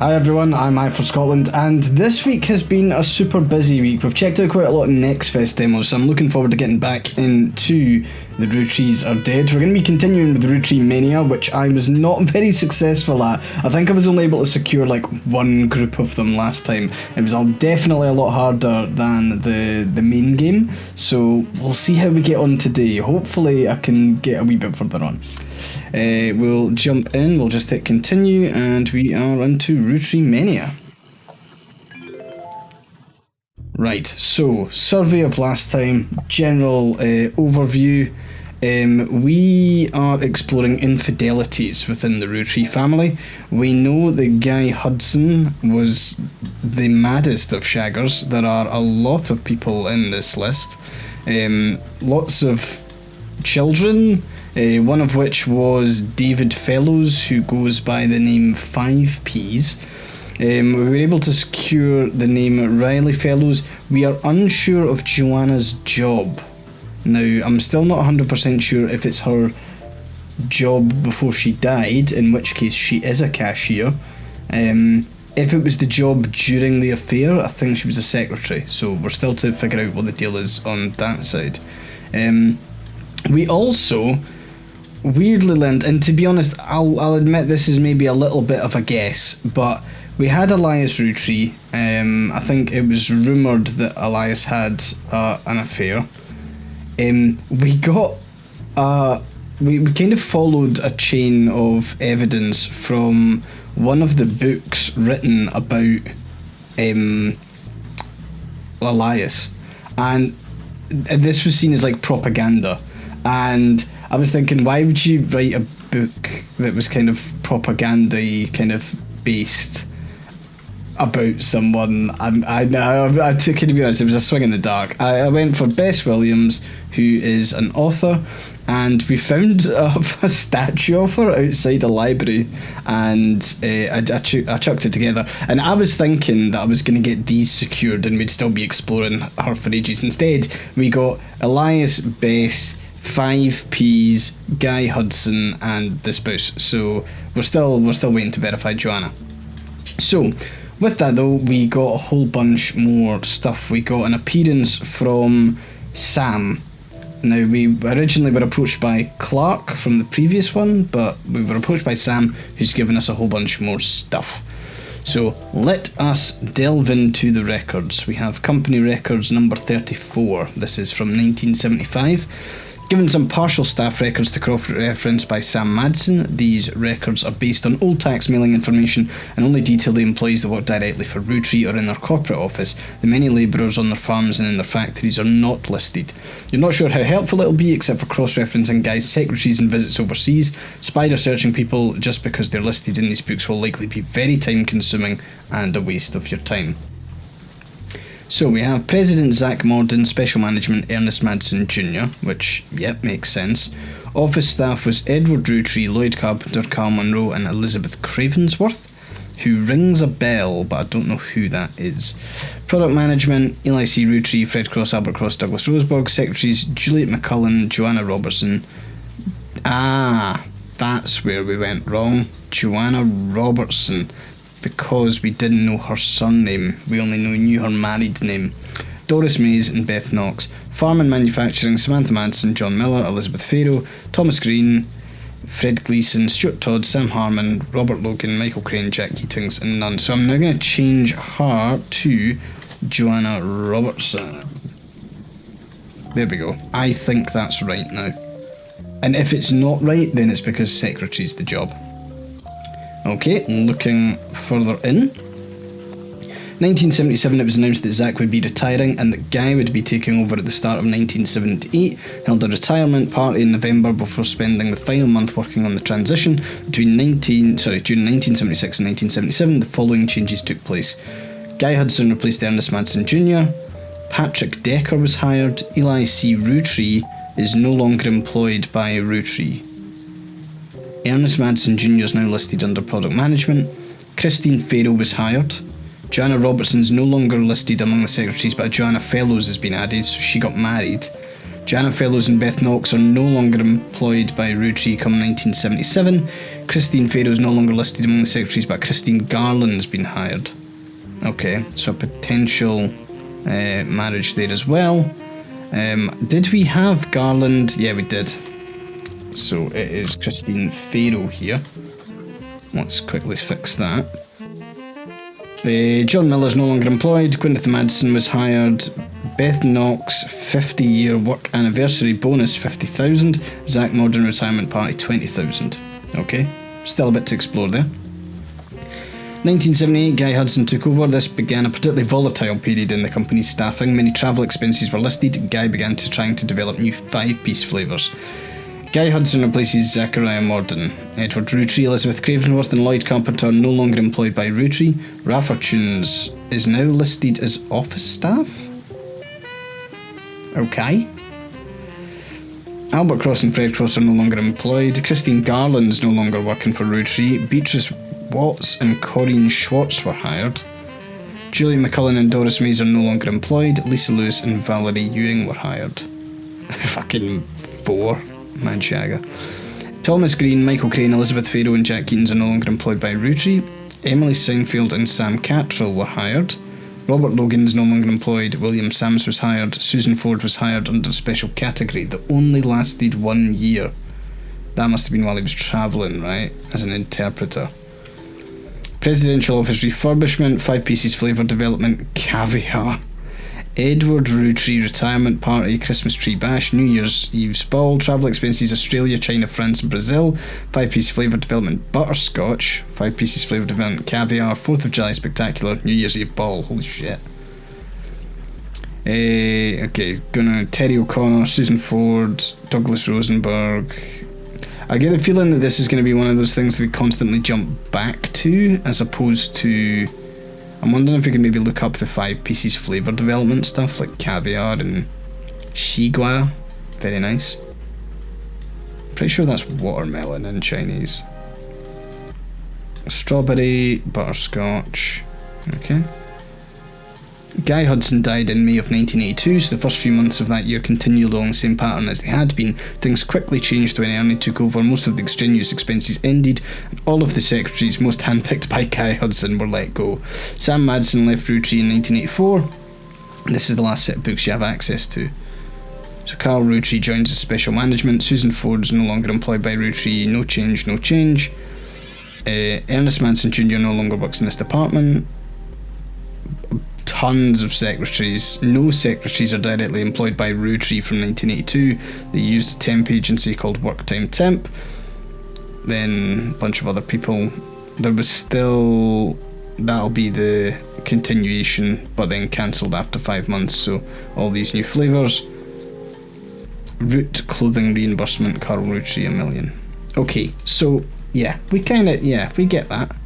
Hi everyone, I'm AyeforScotland, and this week has been a super busy week. We've checked out quite a lot of Next Fest demos, so I'm looking forward to getting back into the Roottrees Are Dead. We're going to be continuing with Rootree Mania, which I was not very successful at. I think I was only able to secure like one group of them last time. It was definitely a lot harder than the main game, so we'll see how we get on today. Hopefully I can get a wee bit further on. We'll jump in, we'll just hit continue, and we are into Rootree Mania. Right, so survey of last time, general overview. We are exploring infidelities within the Rootree family. We know that Guy Hudson was the maddest of shaggers. There are a lot of people in this list. Lots of children. One of which was David Fellows, who goes by the name 5Ps. We were able to secure the name Riley Fellows. We are unsure of Joanna's job. Now, I'm still not 100% sure if it's her job before she died, in which case she is a cashier. If it was the job during the affair, I think she was a secretary, so we're still to figure out what the deal is on that side. We also weirdly learned, and to be honest, I'll admit this is maybe a little bit of a guess, but we had Elias Rootree. I think it was rumoured that Elias had an affair. We got we kind of followed a chain of evidence from one of the books written about Elias, and this was seen as like propaganda. And I was thinking, why would you write a book that was kind of propaganda-y, kind of based about someone? To be honest, it was a swing in the dark. I went for Bess Williams, who is an author, and we found a statue of her outside a library, and I chucked it together. And I was thinking that I was going to get these secured and we'd still be exploring her for ages. Instead, we got Elias, Bess, 5Ps, Guy Hudson, and the spouse. So we're still waiting to verify Joanna. So with that though, we got a whole bunch more stuff. We got an appearance from Sam. Now, we originally were approached by Clark from the previous one, but we were approached by Sam, who's given us a whole bunch more stuff. So let us delve into the records. We have company records number 34. This is from 1975. Given some partial staff records to cross-reference by Sam Madsen, these records are based on old tax mailing information and only detail the employees that work directly for Rootree or in their corporate office. The many labourers on their farms and in their factories are not listed. You're not sure how helpful it'll be except for cross-referencing Guy's secretaries and visits overseas. Spider searching people just because they're listed in these books will likely be very time-consuming and a waste of your time. So we have President Zach Morden, Special Management Ernest Madsen Jr., which, yep, makes sense. Office staff was Edward Rootree, Lloyd Carpenter, Carl Munro, and Elizabeth Cravensworth, who rings a bell, but I don't know who that is. Product Management, Eli C. Rootree, Fred Cross, Albert Cross, Douglas Roseburg. Secretaries, Juliet McCullen, Joanna Robertson. Ah, that's where we went wrong. Joanna Robertson. Because we didn't know her surname, we only knew her married name. Doris Mays and Beth Knox. Farm and Manufacturing, Samantha Madsen, John Miller, Elizabeth Farrow, Thomas Green, Fred Gleeson, Stuart Todd, Sam Harmon, Robert Logan, Michael Crane, Jack Keatings, and none. So I'm now going to change her to Joanna Robertson. There we go. I think that's right now. And if it's not right, then it's because secretary's the job. Okay, looking further in. 1977, it was announced that Zach would be retiring and that Guy would be taking over at the start of 1978. Held a retirement party in November before spending the final month working on the transition. Between June 1976 and 1977, the following changes took place. Guy Hudson replaced Ernest Madsen Jr. Patrick Decker was hired. Eli C. Rootree is no longer employed by Rootree. Ernest Madsen Jr. is now listed under Product Management. Christine Farrow was hired. Joanna Robertson is no longer listed among the secretaries, but Joanna Fellows has been added, so she got married. Janet Fellows and Beth Knox are no longer employed by Roottrees come 1977. Christine Farrow is no longer listed among the secretaries, but Christine Garland's been hired. Okay, so a potential marriage there as well. Did we have Garland? Yeah, we did. So it is Christine Farrow here. Let's quickly fix that. John Miller's no longer employed. Gwyneth Madsen was hired. Beth Knox, 50-year work anniversary bonus, 50,000. Zach Morden retirement party, 20,000. Okay, still a bit to explore there. 1978, Guy Hudson took over. This began a particularly volatile period in the company's staffing. Many travel expenses were listed. Guy began trying to develop new 5-piece flavours. Guy Hudson replaces Zachariah Morden. Edward Roottrees, Elizabeth Cravenworth and Lloyd Carpenter are no longer employed by Roottrees. Raffertunes is now listed as office staff. Okay. Albert Cross and Fred Cross are no longer employed. Christine Garland's no longer working for Roottrees. Beatrice Watts and Corinne Schwartz were hired. Julie McCullen and Doris Mays are no longer employed. Lisa Lewis and Valerie Ewing were hired. Fucking 4. Man Shagger. Thomas Green, Michael Crane, Elizabeth Farrow and Jack Keatons are no longer employed by Roottrees. Emily Seinfeld and Sam Cattrall were hired. Robert Logan is no longer employed. William Sams was hired. Susan Ford was hired under a special category that only lasted 1 year. That must have been while he was travelling, right? As an interpreter. Presidential office refurbishment, 5 pieces flavour development, caviar. Edward Roottrees retirement party, Christmas tree bash, New Year's Eve's ball, travel expenses Australia, China, France and Brazil, 5 pieces flavour development butterscotch, 5 pieces flavour development caviar, 4th of July spectacular, New Year's Eve ball, holy shit. Okay, gonna Terry O'Connor, Susan Ford, Douglas Rosenberg. I get the feeling that this is going to be one of those things that we constantly jump back to, as opposed to... I'm wondering if we can maybe look up the 5 pieces flavour development stuff, like caviar and xigua. Very nice. Pretty sure that's watermelon in Chinese. Strawberry, butterscotch. Okay. Guy Hudson died in May of 1982, so the first few months of that year continued along the same pattern as they had been. Things quickly changed when Ernie took over. Most of the extraneous expenses ended, and all of the secretaries, most handpicked by Guy Hudson, were let go. Sam Madsen left Roottrees in 1984. This is the last set of books you have access to. So Carl Roottrees joins as special management. Susan Ford's no longer employed by Roottrees. No change, no change. Ernest Manson Jr. no longer works in this department. Tons of secretaries. No secretaries are directly employed by Roottrees from 1982. They used a temp agency called Worktime Temp. Then a bunch of other people. There was still... That'll be the continuation, but then cancelled after 5 months. So all these new flavours. Root clothing reimbursement, Carl Roottrees, $1 million. Okay, so yeah, we get that.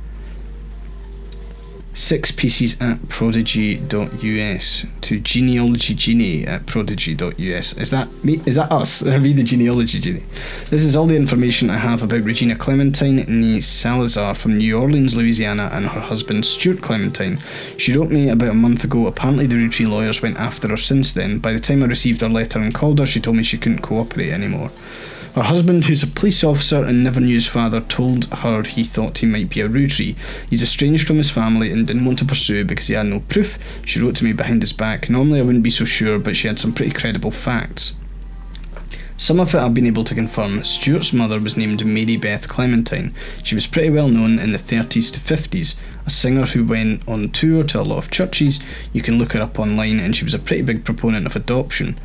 6 pieces at prodigy.us to genealogy genie at prodigy.us. Is that me? Is that us? Are we the genealogy genie? This is all the information I have about Regina Clementine nee Salazar from New Orleans, Louisiana, and her husband Stuart Clementine. She wrote me about a month ago. Apparently the Roottrees lawyers went after her since then. By the time I received her letter and called her, she told me she couldn't cooperate anymore. Her husband, who's a police officer and never knew his father, told her he thought he might be a Roottrees. He's estranged from his family and didn't want to pursue because he had no proof. She wrote to me behind his back. Normally I wouldn't be so sure, but she had some pretty credible facts. Some of it I've been able to confirm. Stuart's mother was named Mary Beth Clementine. She was pretty well known in the 30s to 50s. A singer who went on tour to a lot of churches. You can look her up online, and she was a pretty big proponent of adoption.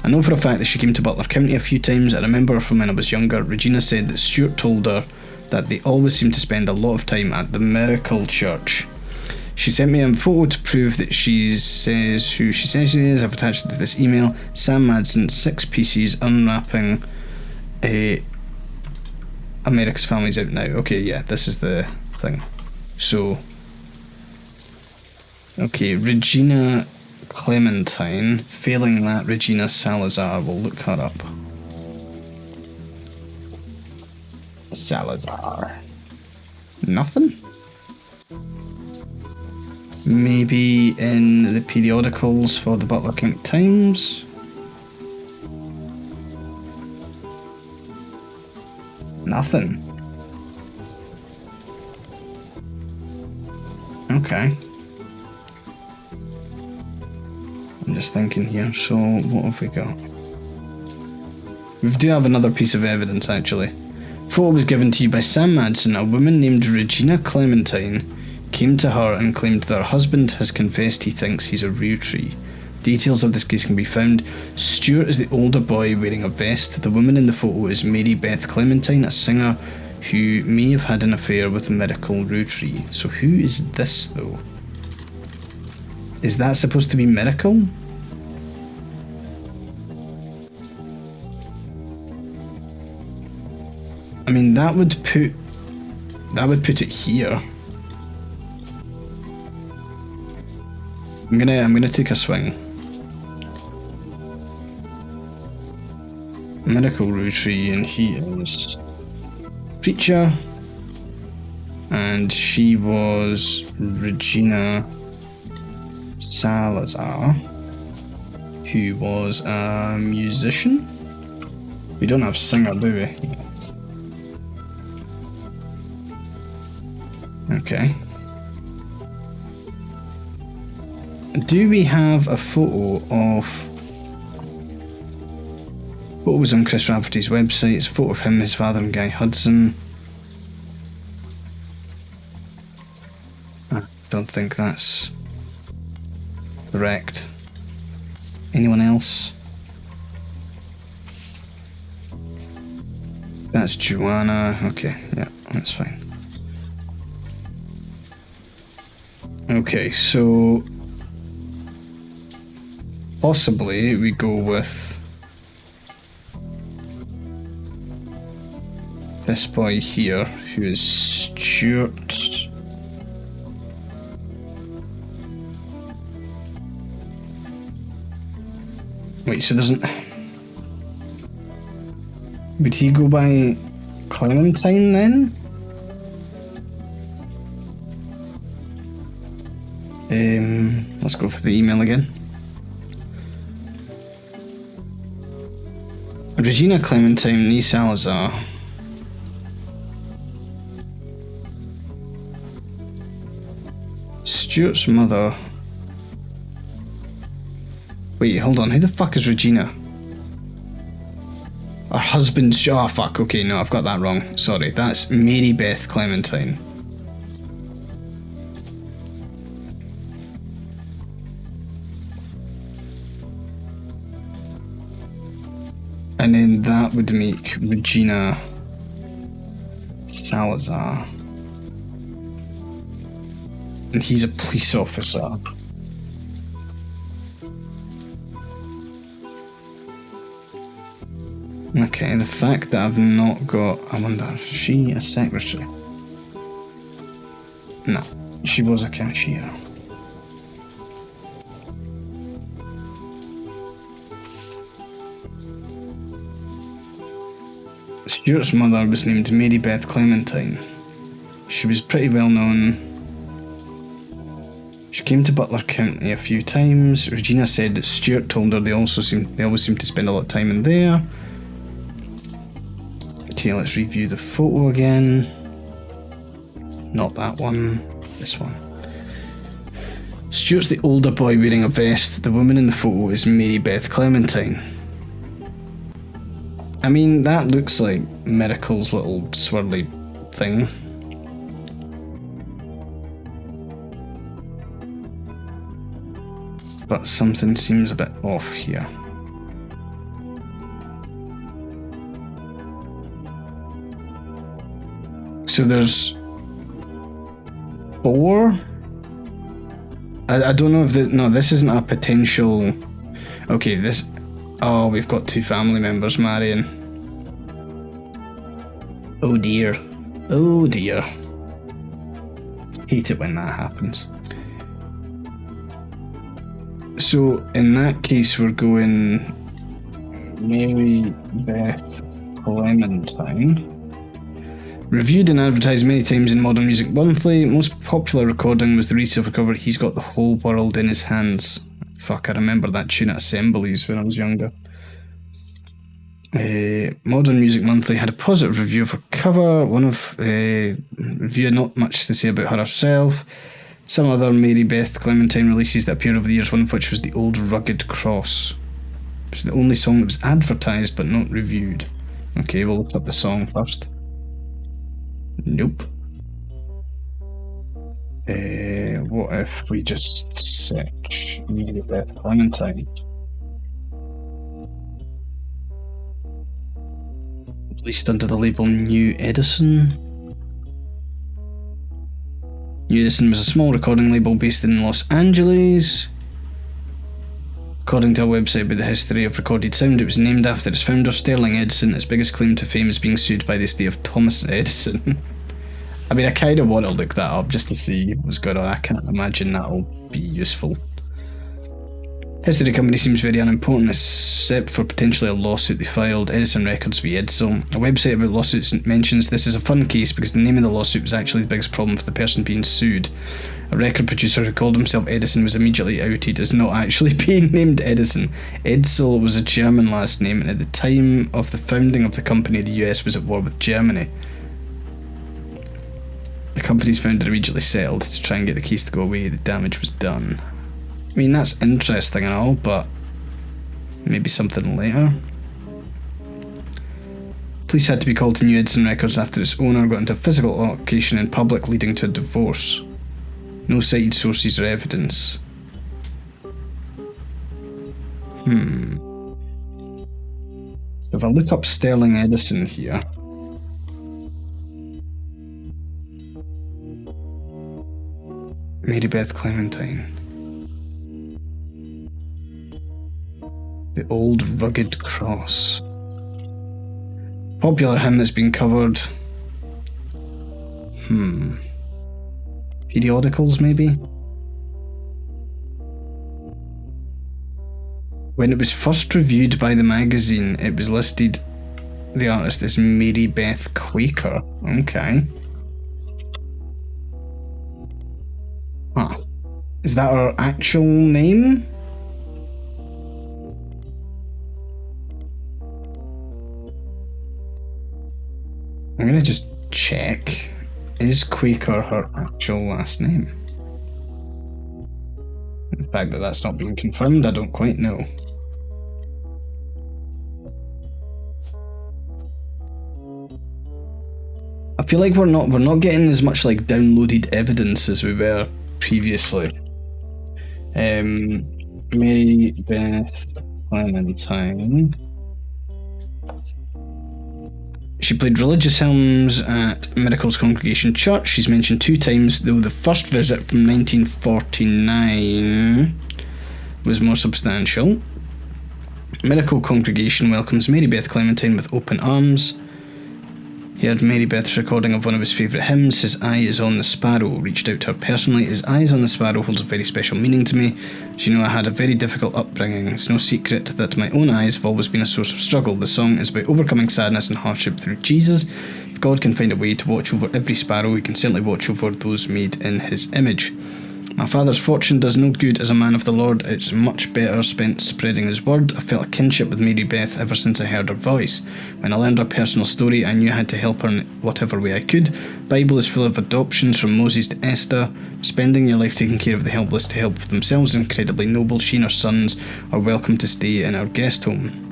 I know for a fact that she came to Butler County a few times. I remember her from when I was younger. Regina said that Stuart told her that they always seem to spend a lot of time at the Miracle Church. She sent me a photo to prove that she says who she says she is. I've attached it to this email. Sam Madsen, 6 pieces, unwrapping America's Family's out now. Okay, yeah, this is the thing. So, okay, Regina Clementine. Failing that, Regina Salazar. We'll look her up. Salazar. Nothing? Maybe in the periodicals for the Butler County Times? Nothing. Okay. I'm just thinking here, so what have we got? We do have another piece of evidence, actually. Photo was given to you by Sam Madsen. A woman named Regina Clementine came to her and claimed that her husband has confessed he thinks he's a Roottrie. Details of this case can be found. Stuart is the older boy wearing a vest. The woman in the photo is Mary Beth Clementine, a singer who may have had an affair with a medical Roottrie. So who is this, though? Is that supposed to be Miracle? I mean, that would put it here. I'm gonna take a swing. Medical Roottrie, and he is Preacher, and she was Regina Salazar, who was a musician. We don't have singer, do we? Okay. Do we have a photo of... What was on Chris Rafferty's website? It's a photo of him, his father, and Guy Hudson. I don't think that's correct. Anyone else? That's Joanna. Okay, yeah, that's fine. Okay, so possibly we go with this boy here, who is Stuart. Wait, so doesn't... Would he go by Clementine then? Let's go for the email again. Regina Clementine, nee Salazar. Stuart's mother. Wait, hold on. Who the fuck is Regina? Her husband's... Oh, fuck. Okay, no, I've got that wrong. Sorry. That's Mary Beth Clementine. And then that would make Regina Salazar. And he's a police officer. Okay, the fact that I've not got... I wonder, is she a secretary? No, she was a cashier. Stuart's mother was named Mary Beth Clementine. She was pretty well known. She came to Butler County a few times. Regina said that Stuart told her they always seem to spend a lot of time in there. Okay, let's review the photo again. Not that one, this one. Stuart's the older boy wearing a vest. The woman in the photo is Mary Beth Clementine. I mean, that looks like Miracle's little swirly thing. But something seems a bit off here. So there's 4? I don't know if no, this isn't a potential... Okay, this... Oh, we've got 2 family members marrying. Oh dear. Oh dear. Hate it when that happens. So, in that case, we're going Mary Beth Clementine. Reviewed and advertised many times in Modern Music Monthly. Most popular recording was the re-silver cover, He's Got the Whole World in His Hands. Fuck, I remember that tune at assemblies when I was younger. Modern Music Monthly had a positive review of her cover. One of review not much to say about her herself. Some other Mary Beth Clementine releases that appeared over the years, one of which was The Old Rugged Cross. It was the only song that was advertised but not reviewed. Okay, we'll look up the song first. Nope. What if we just search Mary Beth Clementine? Released under the label New Edison. New Edison was a small recording label based in Los Angeles. According to a website about the history of recorded sound, it was named after its founder, Sterling Edison. Its biggest claim to fame is being sued by the estate of Thomas Edison. I mean, I kind of want to look that up just to see what's going on. I can't imagine that'll be useful. History of the company seems very unimportant, except for potentially a lawsuit they filed, Edison Records v. Edsel. A website about lawsuits mentions this is a fun case because the name of the lawsuit was actually the biggest problem for the person being sued. A record producer who called himself Edison was immediately outed as not actually being named Edison. Edsel was a German last name, and at the time of the founding of the company, the US was at war with Germany. The company's founder immediately settled to try and get the case to go away. The damage was done. I mean, that's interesting and all, but maybe something later. Police had to be called to New Edison Records after its owner got into a physical altercation in public, leading to a divorce. No cited sources or evidence. If I look up Sterling Edison here, Mary Beth Clementine. The Old Rugged Cross. Popular hymn that's been covered. Periodicals, maybe? When it was first reviewed by the magazine, it was listed, the artist is Mary Beth Quaker. Okay. Huh. Is that her actual name? I'm gonna just check. Is Quaker her actual last name? The fact that that's not been confirmed, I don't quite know. I feel like we're not getting as much like downloaded evidence as we were previously. Mary Beth Clementine. She played religious hymns at Miracles Congregation Church. She's mentioned 2 times, though the first visit from 1949 was more substantial. Miracle Congregation welcomes Mary Beth Clementine with open arms. He heard Mary Beth's recording of one of his favourite hymns, His Eye is on the Sparrow, reached out to her personally. His Eyes on the Sparrow holds a very special meaning to me. As you know, I had a very difficult upbringing. It's no secret that my own eyes have always been a source of struggle. The song is about overcoming sadness and hardship through Jesus. If God can find a way to watch over every sparrow, he can certainly watch over those made in his image. My father's fortune does no good as a man of the Lord. It's much better spent spreading his word. I felt a kinship with Mary Beth ever since I heard her voice. When I learned her personal story, I knew I had to help her in whatever way I could. The Bible is full of adoptions from Moses to Esther. Spending your life taking care of the helpless to help themselves is incredibly noble. She and her sons are welcome to stay in our guest home.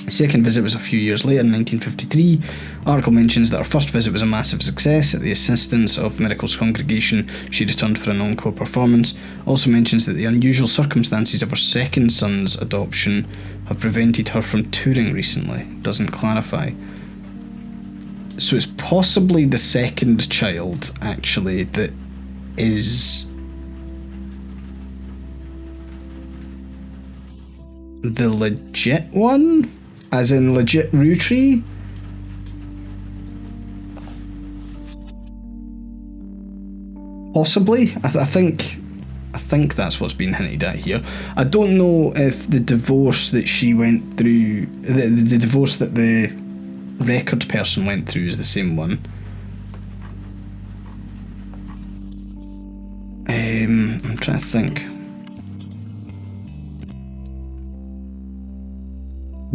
The second visit was a few years later, in 1953. Article mentions that her first visit was a massive success. At the assistance of Miracles Congregation, she returned for an encore performance. Also mentions that the unusual circumstances of her second son's adoption have prevented her from touring recently. Doesn't clarify. So it's possibly the second child, actually, that is the legit one? As in legit Roottrees? Possibly. I think that's what's been hinted at here. I don't know if the divorce that she went through, the divorce that the record person went through is the same one. I'm trying to think.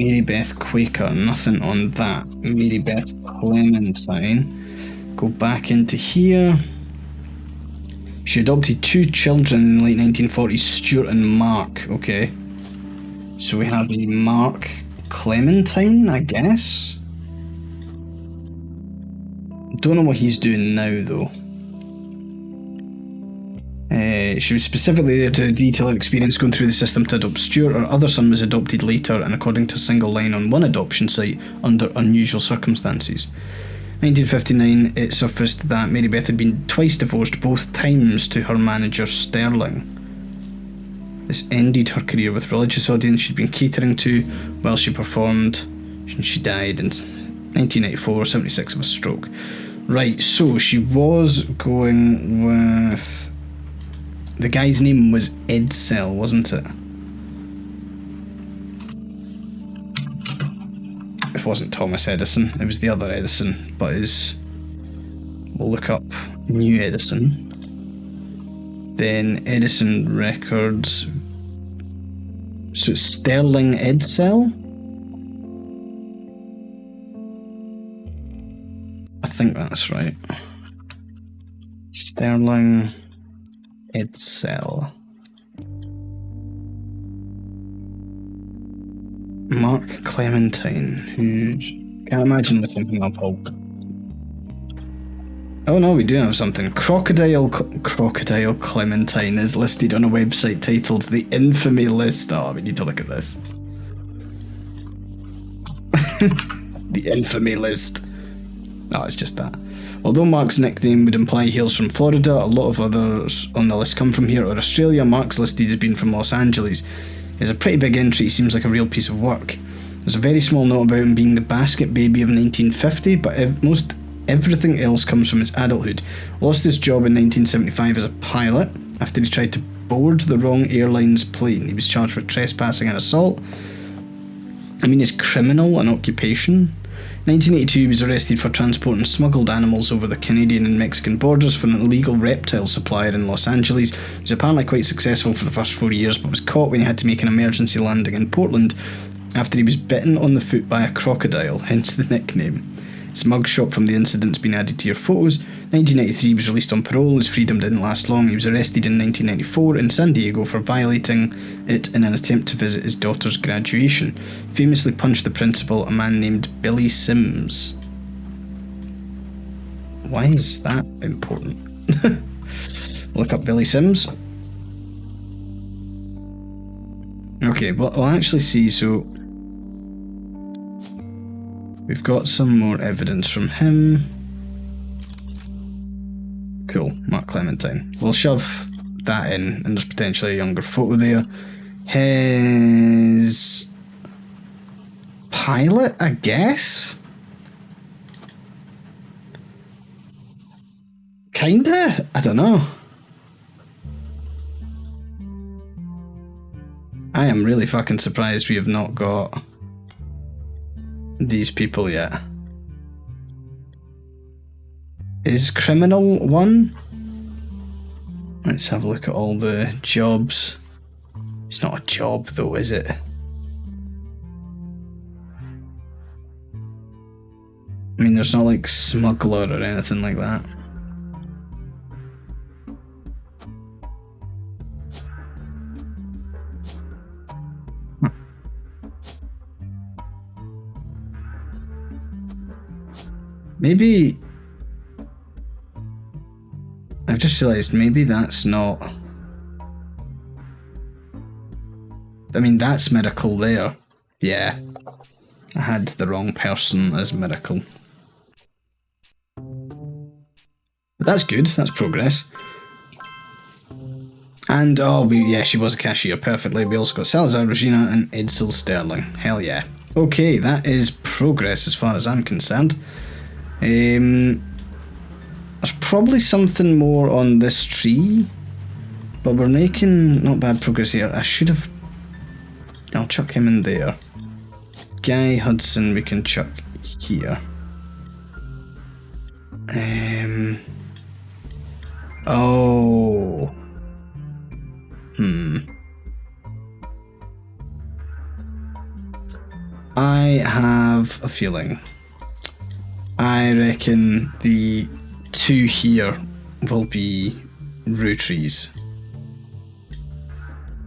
Mary Beth Quaker, nothing on that. Mary Beth Clementine. Go back into here. She adopted 2 children in the late 1940s, Stuart and Mark. Okay. So we have a Mark Clementine, I guess. Don't know what he's doing now, though. She was specifically there to detail her experience going through the system to adopt Stuart. Her other son was adopted later, and according to a single line on one adoption site, under unusual circumstances. 1959, it surfaced that Mary Beth had been twice divorced, both times to her manager Sterling. This ended her career with religious audience she'd been catering to while she performed, and she died in 1994, 76 of a stroke. Right, so she was going with... The guy's name was Edsel, wasn't it? It wasn't Thomas Edison, it was the other Edison, but we'll look up New Edison. Then Edison Records. So it's Sterling Edsel? I think that's right. Sterling Edsel. Mark Clementine, who can't imagine looking up all. Oh no, we do have something. Crocodile Clementine is listed on a website titled The Infamy List. Oh, we need to look at this. The Infamy List. Oh, it's just that. Although Mark's nickname would imply he hails from Florida, a lot of others on the list come from here or Australia. Mark's listed as being from Los Angeles. It's a pretty big entry, seems like a real piece of work. There's a very small note about him being the basket baby of 1950, but everything else comes from his adulthood. Lost his job in 1975 as a pilot after he tried to board the wrong airline's plane. He was charged with trespassing and assault. I mean, is criminal an occupation? 1982, he was arrested for transporting smuggled animals over the Canadian and Mexican borders for an illegal reptile supplier in Los Angeles. He was apparently quite successful for the first 4 years, but was caught when he had to make an emergency landing in Portland after he was bitten on the foot by a crocodile, hence the nickname. His mugshot from the incident's been added to your photos. 1993, he was released on parole. His freedom didn't last long. He was arrested in 1994 in San Diego for violating it in an attempt to visit his daughter's graduation. He famously punched the principal, a man named Billy Sims. Why is that important? Look up Billy Sims. Okay, well, I'll actually see, so... We've got some more evidence from him. Cool, Mark Clementine. We'll shove that in, and there's potentially a younger photo there. His pilot, I guess? Kinda? I don't know. I am really fucking surprised we have not got these people yet. Is criminal one? Let's have a look at all the jobs. It's not a job though, is it? I mean, there's not like smuggler or anything like that. Maybe... I've just realised maybe that's not... I mean, that's Miracle there. Yeah. I had the wrong person as Miracle. But that's good, that's progress. And, oh, yeah, she was a cashier, perfectly. We also got Salazar, Regina, and Edsel Sterling. Hell yeah. Okay, that is progress as far as I'm concerned. There's probably something more on this tree, but we're making not bad progress here. I should have... I'll chuck him in there. Guy Hudson we can chuck here. Oh. have a feeling. I reckon the two here will be Roottrees.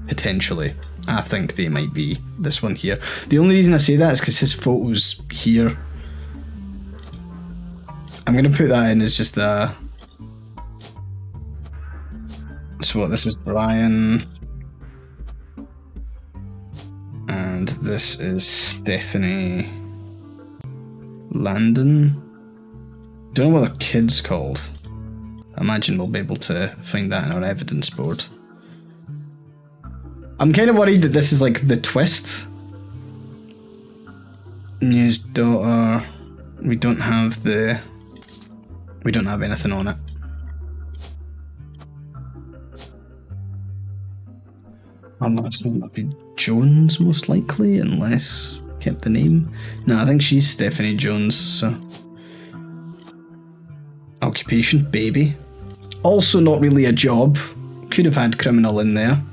Potentially. I think they might be this one here. The only reason I say that is because his photo's here. I'm going to put that in as just a... So what, this is Brian. And this is Stephanie Landon. Don't know what their kid's called. I imagine we'll be able to find that in our evidence board. I'm kind of worried that this is like the twist. News daughter. We don't have anything on it. That's not be Jones most likely, unless kept the name. No, I think she's Stephanie Jones, so. Occupation, baby. Also not really a job. Could have had criminal in there.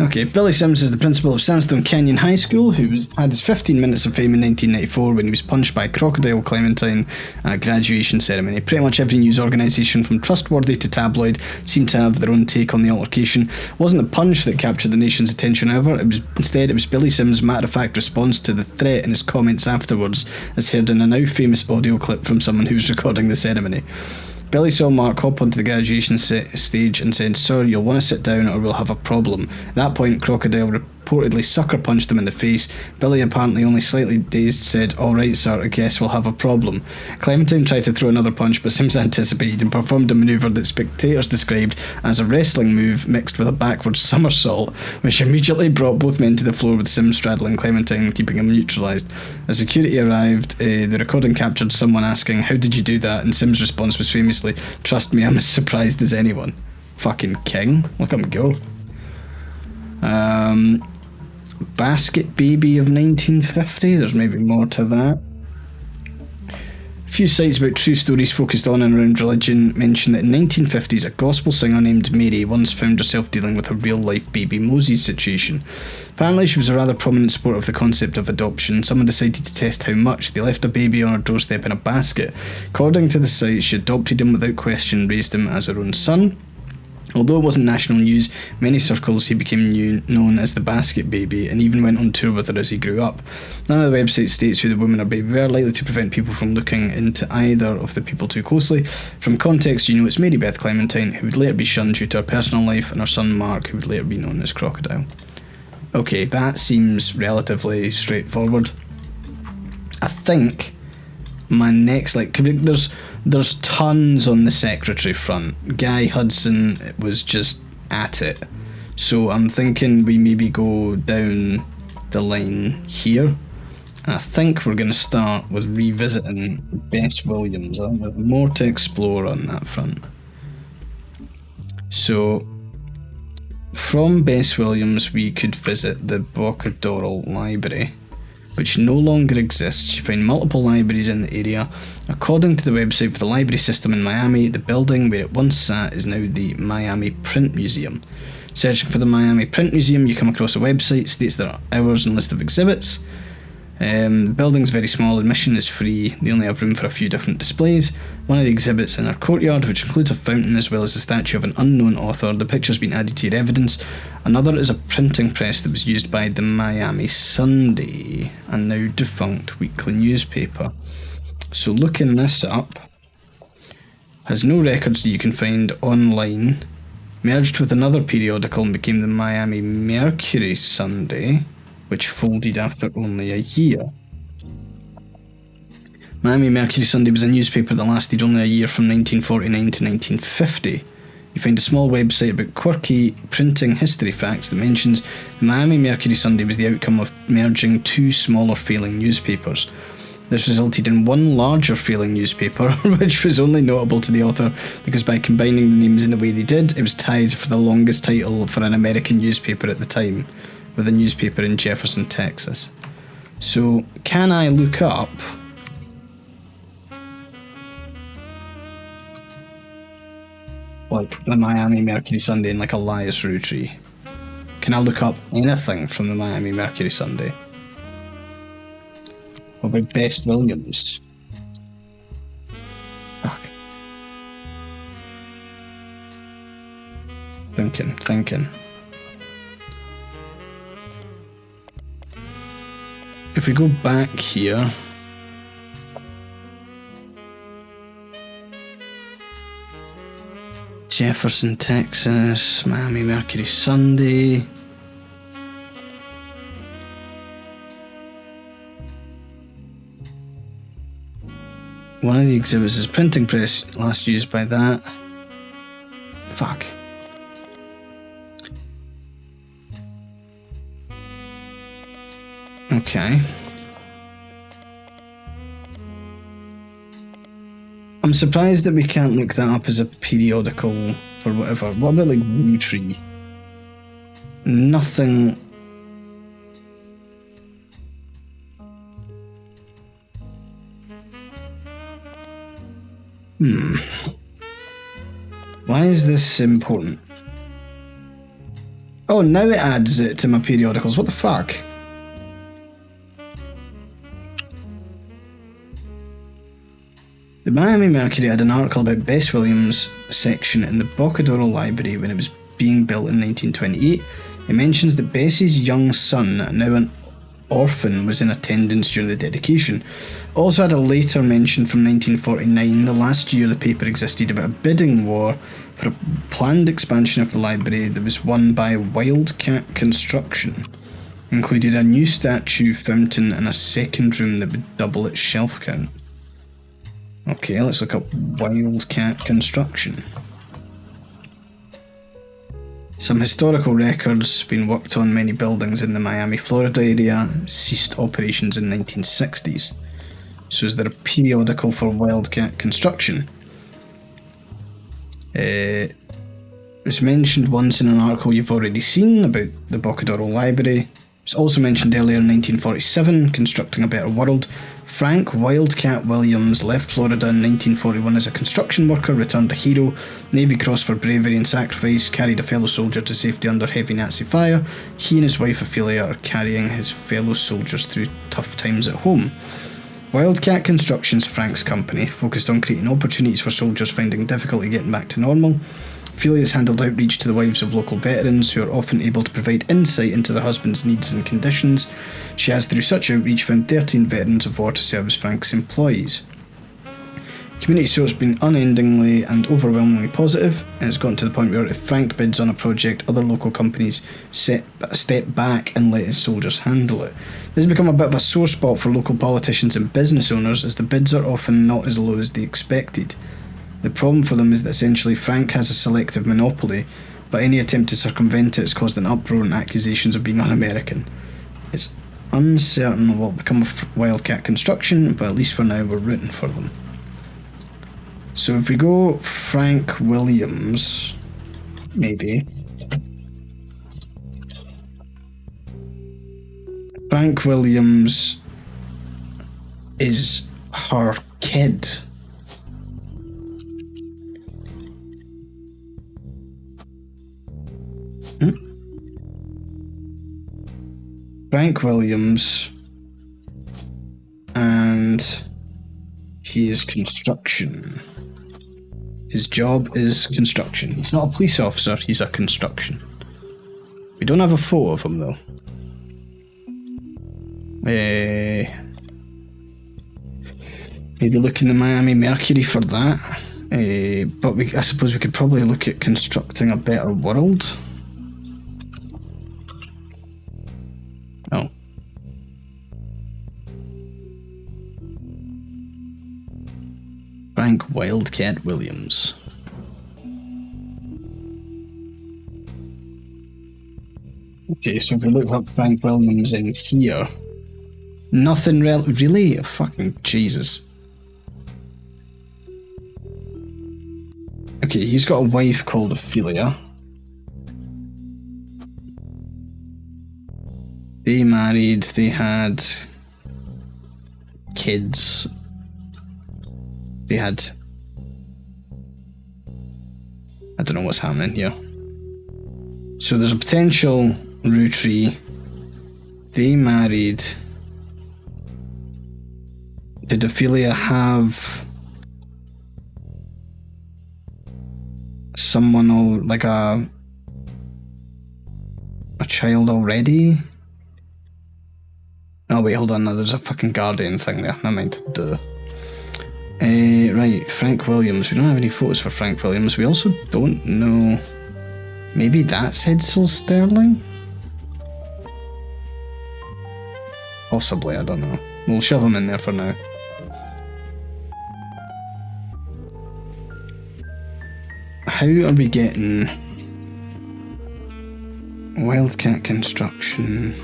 Okay, Billy Sims is the principal of Sandstone Canyon High School, who had his 15 minutes of fame in 1994 when he was punched by Crocodile Clementine at a graduation ceremony. Pretty much every news organisation, from Trustworthy to Tabloid, seemed to have their own take on the altercation. It wasn't the punch that captured the nation's attention, however. Instead, it was Billy Sims' matter-of-fact response to the threat and his comments afterwards, as heard in a now famous audio clip from someone who was recording the ceremony. Billy saw Mark hop onto the graduation stage and said, "Sir, you'll want to sit down or we'll have a problem." At that point, Crocodile reportedly sucker punched him in the face. Billy, apparently only slightly dazed, said, "Alright, sir, I guess we'll have a problem." Clementine tried to throw another punch, but Sims anticipated and performed a manoeuvre that spectators described as a wrestling move mixed with a backwards somersault, which immediately brought both men to the floor, with Sims straddling Clementine and keeping him neutralised. As security arrived, the recording captured someone asking, "How did you do that?" and Sims' response was famously, "Trust me, I'm as surprised as anyone." Fucking king. Look at him go. Basket Baby of 1950. There's maybe more to that. A few sites about true stories focused on and around religion mention that in 1950s a gospel singer named Mary once found herself dealing with a real-life baby Moses situation. Apparently she was a rather prominent supporter of the concept of adoption. Someone decided to test how much. They left a baby on her doorstep in a basket. According to the site, she adopted him without question, raised him as her own son. Although it wasn't national news, many circles he became known as the Basket Baby, and even went on tour with her as he grew up. None of the website states who the woman or baby were, likely to prevent people from looking into either of the people too closely. From context, you know it's Mary Beth Clementine, who would later be shunned due to her personal life, and her son Mark, who would later be known as Crocodile. Okay, that seems relatively straightforward. I think my next, there's tons on the secretary front. Guy Hudson was just at it. So I'm thinking we maybe go down the line here. And I think we're going to start with revisiting Bess Williams. I think there's more to explore on that front. So from Bess Williams we could visit the Bocadoral Library, which no longer exists. You find multiple libraries in the area. According to the website for the library system in Miami, the building where it once sat is now the Miami Print Museum. Searching for the Miami Print Museum, you come across a website, states there are hours and list of exhibits. The building's very small, admission is free, they only have room for a few different displays. One of the exhibits in our courtyard, which includes a fountain as well as a statue of an unknown author. The picture's been added to your evidence. Another is a printing press that was used by the Miami Sunday, a now defunct weekly newspaper. So looking this up, has no records that you can find online, merged with another periodical and became the Miami Mercury Sunday, which folded after only a year. Miami Mercury Sunday was a newspaper that lasted only a year from 1949 to 1950. You find a small website about quirky printing history facts that mentions the Miami Mercury Sunday was the outcome of merging two smaller failing newspapers. This resulted in one larger failing newspaper, which was only notable to the author because by combining the names in the way they did, it was tied for the longest title for an American newspaper at the time, with a newspaper in Jefferson, Texas. So, can I look up like the Miami Mercury Sunday and like Elias Rootree? Can I look up anything from the Miami Mercury Sunday? What about Best Williams? Fuck. Thinking. If we go back here, Jefferson, Texas, Miami Mercury Sunday. One of the exhibits is printing press, last used by that. Fuck. Okay. I'm surprised that we can't look that up as a periodical or whatever. What about like Rootree? Nothing. Why is this important? Oh, now it adds it to my periodicals. What the fuck? The Miami Mercury had an article about Bess Williams' section in the Boccadoro Library when it was being built in 1928. It mentions that Bess's young son, now an orphan, was in attendance during the dedication. Also had a later mention from 1949, the last year the paper existed, about a bidding war for a planned expansion of the library that was won by Wildcat Construction. Included a new statue, fountain and a second room that would double its shelf count. Okay, let's look up Wildcat Construction. Some historical records been worked on. Many buildings in the Miami, Florida area ceased operations in 1960s. So is there a periodical for Wildcat Construction? It was mentioned once in an article you've already seen about the Boccadoro Library. It was also mentioned earlier in 1947, Constructing a Better World. Frank Wildcat Williams left Florida in 1941 as a construction worker, returned a hero, Navy Cross for bravery and sacrifice, carried a fellow soldier to safety under heavy Nazi fire. He and his wife Ophelia are carrying his fellow soldiers through tough times at home. Wildcat Construction's Frank's company focused on creating opportunities for soldiers finding difficulty getting back to normal. Ophelia has handled outreach to the wives of local veterans who are often able to provide insight into their husband's needs and conditions. She has, through such outreach, found 13 veterans of war to serve as Frank's employees. Community support has been unendingly and overwhelmingly positive, and it's gotten to the point where if Frank bids on a project, other local companies step back and let his soldiers handle it. This has become a bit of a sore spot for local politicians and business owners, as the bids are often not as low as they expected. The problem for them is that essentially Frank has a selective monopoly, but any attempt to circumvent it has caused an uproar and accusations of being un-American. It's uncertain what will become of Wildcat Construction, but at least for now we're rooting for them. So if we go Frank Williams, maybe. Frank Williams is her kid. Frank Williams, and he is construction. His job is construction. He's not a police officer, he's a construction. We don't have a photo of him though. Maybe look in the Miami Mercury for that. But I suppose we could probably look at Constructing a Better World. Oh. Frank Wildcat Williams. Okay, so if we look up Frank Williams in here, nothing really? Oh, fucking Jesus. Okay, he's got a wife called Ophelia. They married, they had kids. They had I don't know what's happening here. So there's a potential Rootree. They married. Did Ophelia have someone like a child already? Oh wait, hold on. No, there's a fucking guardian thing there. Never mind. Duh. Right, Frank Williams. We don't have any photos for Frank Williams. We also don't know. Maybe that's Edsel Sterling? Possibly, I don't know. We'll shove him in there for now. How are we getting Wildcat Construction?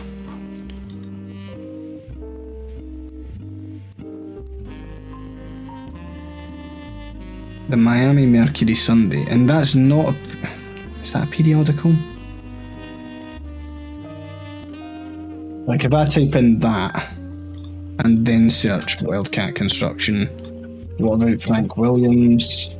The Miami Mercury Sunday, and that's not is that a periodical? Like if I type in that and then search Wildcat Construction, what about Frank Williams?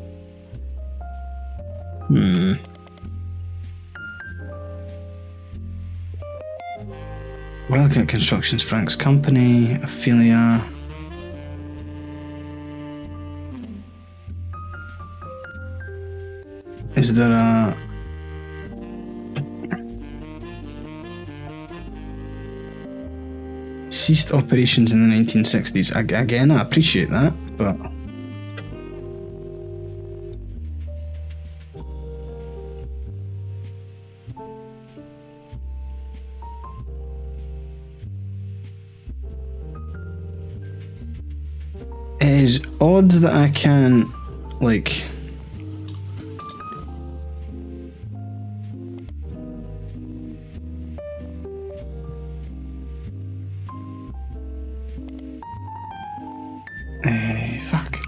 Wildcat Construction's Frank's company, Ophelia. Is there a... ceased operations in the 1960s? Again, I appreciate that, but... it is odd that I can't, like... fuck.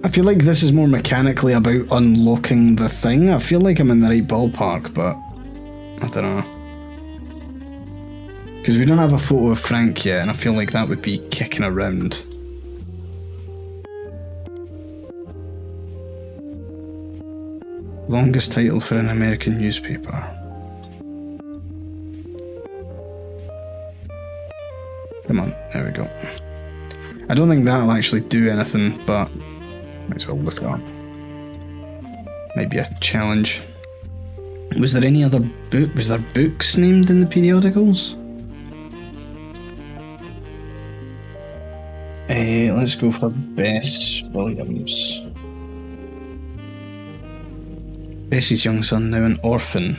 I feel like this is more mechanically about unlocking the thing. I feel like I'm in the right ballpark, but I don't know. Because we don't have a photo of Frank yet, and I feel like that would be kicking around. Longest title for an American newspaper. Come on, there we go. I don't think that'll actually do anything, but might as well look it up. Might be a challenge. Was there any other book? Was there books named in the periodicals? Let's go for Bess Williams. Bessie's young son, now an orphan.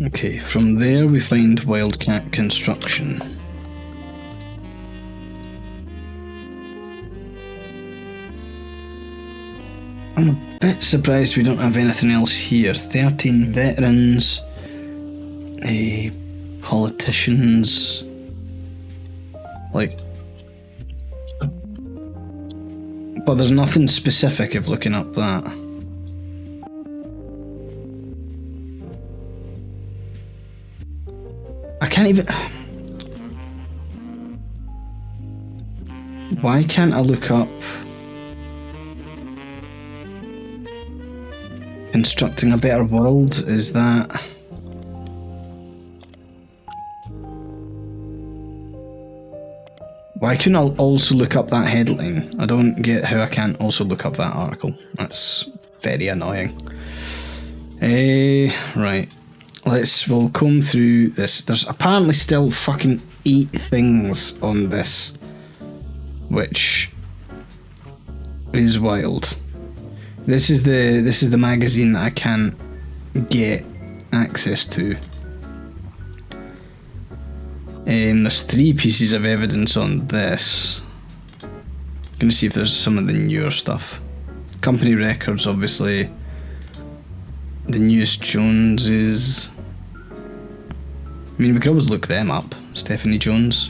Okay, from there we find Wildcat Construction. I'm a bit surprised we don't have anything else here. 13 veterans, politicians, like... but there's nothing specific of looking up that. I can't even... why can't I look up... Constructing a Better World? Is that... why couldn't I also look up that headline? I don't get how I can't also look up that article. That's very annoying. Right. We'll comb through this. There's apparently still fucking 8 things on this, which is wild. This is the magazine that I can't get access to. There's 3 pieces of evidence on this. I'm gonna see if there's some of the newer stuff. Company records, obviously. The newest Joneses. I mean, we could always look them up. Stephanie Jones.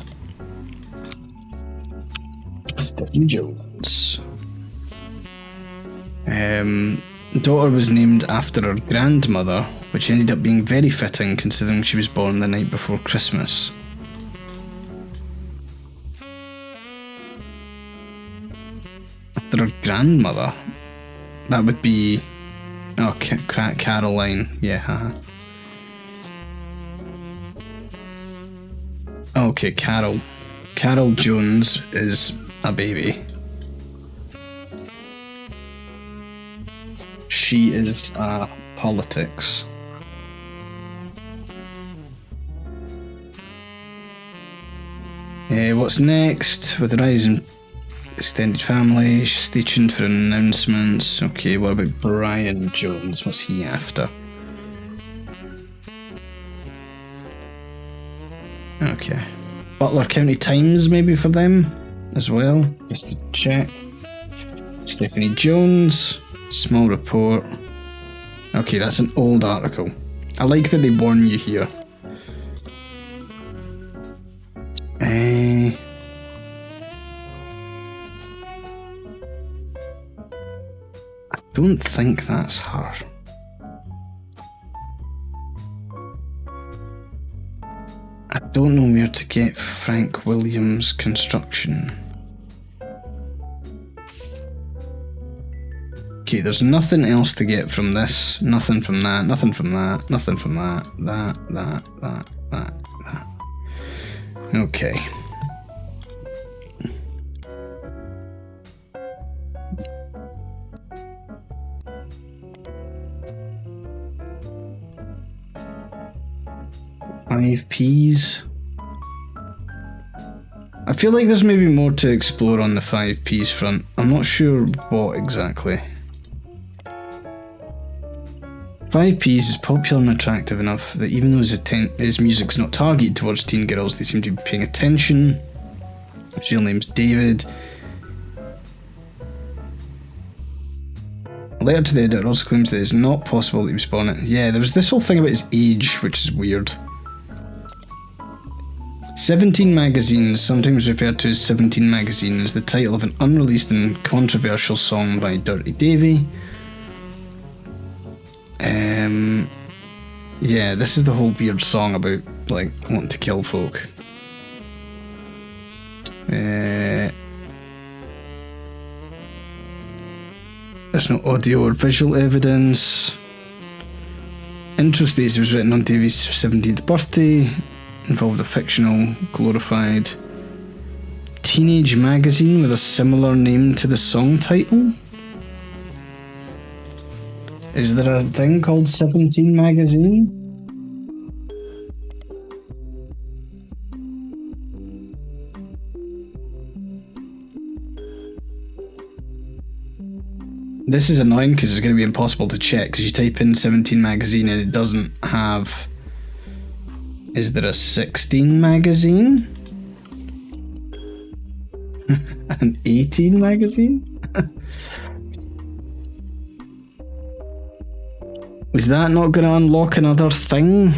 daughter was named after her grandmother, which ended up being very fitting considering she was born the night before Christmas. After her grandmother? That would be... Oh, Caroline. Yeah, haha. Okay, Carol. Carol Jones is a baby. She is politics. What's next? With the rise in extended family, stay tuned for announcements. Okay, what about Brian Jones? What's he after? Okay. Butler County Times maybe for them as well, just to check. Stephanie Jones, small report. Okay, that's an old article. I like that they warn you here. I don't think that's her. I don't know where to get Frank Williams construction. Okay, there's nothing else to get from this. Nothing from that, nothing from that, nothing from that, that. Okay. Five Ps. I feel like there's maybe more to explore on the 5Ps front. I'm not sure what exactly. 5Ps is popular and attractive enough that even though his music's not targeted towards teen girls, they seem to be paying attention. His real name's David. A letter to the editor also claims that it's not possible that he was born at... Yeah, there was this whole thing about his age, which is weird. 17 Magazines, sometimes referred to as 17 Magazine, is the title of an unreleased and controversial song by Dirty Davy. Yeah, this is the whole weird song about, like, wanting to kill folk. There's no audio or visual evidence. Intro states it was written on Davy's 17th birthday. Involved a fictional, glorified teenage magazine with a similar name to the song title. Is there a thing called 17 Magazine? This is annoying because it's going to be impossible to check because you type in 17 Magazine and it doesn't have... Is there a 16 Magazine? An 18 Magazine? Is that not going to unlock another thing?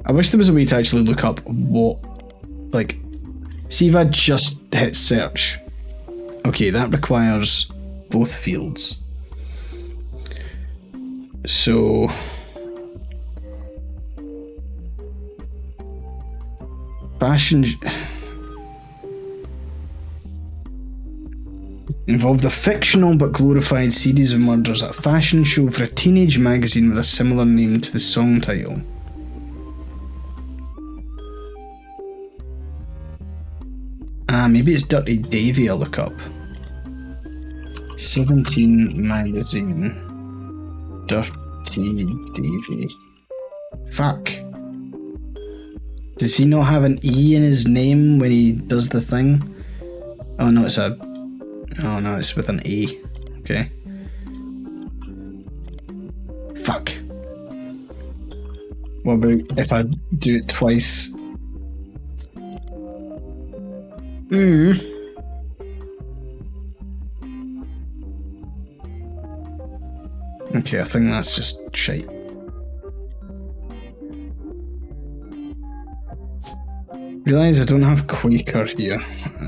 I wish there was a way to actually look up what, like, see if I just hit search. Okay, that requires both fields. So... Fashion... Involved a fictional but glorified series of murders at a fashion show for a teenage magazine with a similar name to the song title. Maybe it's Dirty Davy I'll look up. 17 Magazine. Dirty Davy. Fuck. Does he not have an E in his name when he does the thing? Oh no, it's a... Oh no, it's with an A. Okay. Fuck. What about if I do it twice? Okay, I think that's just shite. Realise I don't have Quaker here,